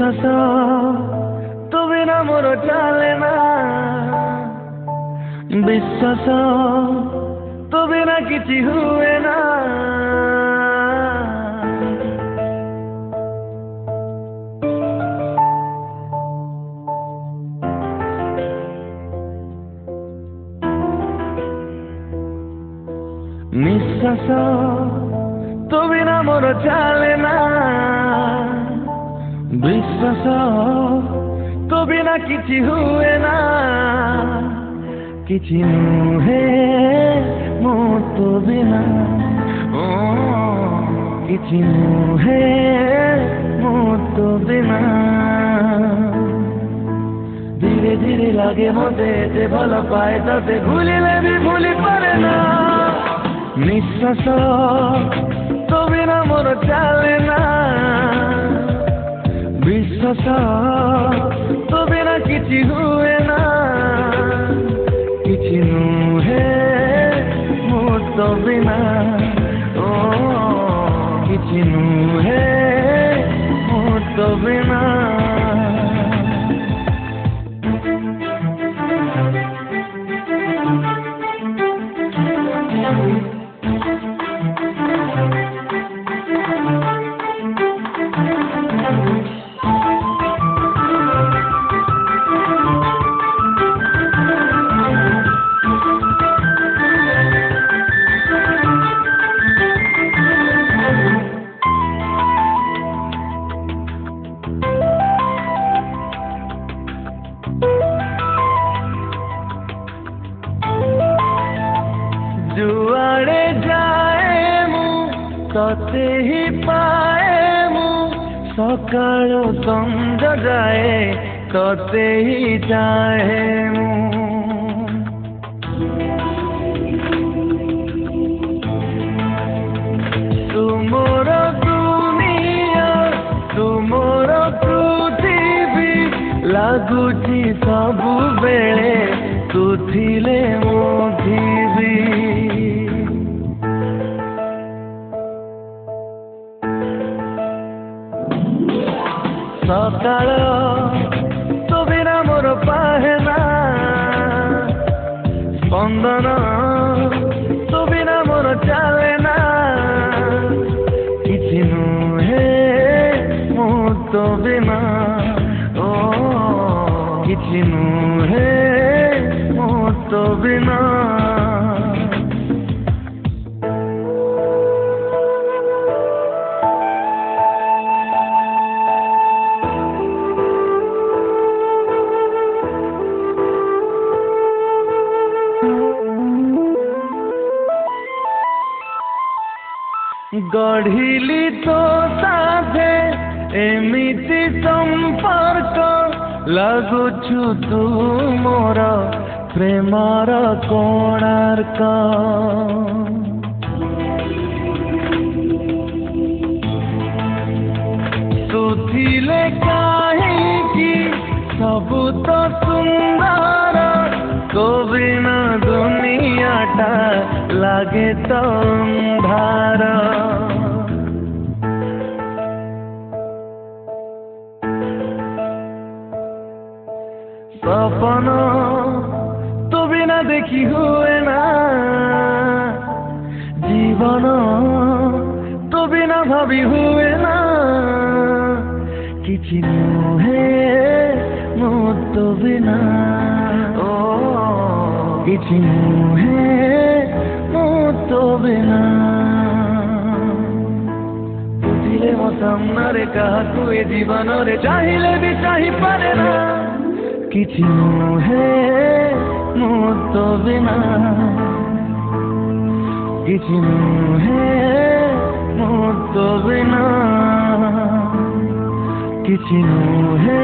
বিশ্বাস তো বিনা মোর চালে না, বিশ্বাস তো বিনা কিছু হুয়ে না। নিঃশ্বাস তো বিনা মোর চালে না, বিশ্বাস তো বিনা কিছু হুয়ে না। କିଛି ନୁହେଁ ମୁଁ ତୋ ବିନା, କିଛି ନୁହେଁ ମୁଁ ତୋ ବିନା। ଧୀରେ ଧୀରେ ଲାଗେ ମତେ ଏତେ ଭଲ ପାଏ ତତେ, ଭୁଲିଲେ ବି ଭୁଲି ପାରେ ନା। ନିଶ୍ୱାସ ତୋ ବିନା ମୋର ଚାଲେ ନା, ବିଶ୍ୱାସ ତୋ ବିନା କିଛି ହୁଏ ନା। କିଛି ନୁହେଁ ମୁଁ ତୋ ବିନା, କିଛି ନୁହେଁ ମୁଁ ତୋ ବିନା। जुआड़े जाए मु तते ही पाए मु, सकाळ संज जाए तते ही जाए मु। तू मोर दुनिया, तू मोर पृथ्वी, लागुची सबु बेले तू थिले मो धिवी। सकाळ तो बिना मोर पाहेना, स्पंदन तो बिना मोर चाले ना। किछि नुहे मु तो बिना, किछि नुहे मु तो बिना। गढ़िली तो साथे एमिति संपर्क, लगुछु तू मोर प्रेमर कोणार्क। तू थिले काहेकि सबु तो सुंदर, तो बिना दुनियाटा लागे तो अंधार। सपन तो बिना देखी हुए ना, जीवन तो बिना भावी हुए ना। किछि नुहे मु तो बिना, किछि नुहे मु तो बिना। बुझिले मो सामने काहाकु ए जीवन रे चाहिले भी चाहि पारे ना। किछि नुहे मु तो बिना, किछि नुहे मु तो बिना, किछि नुहे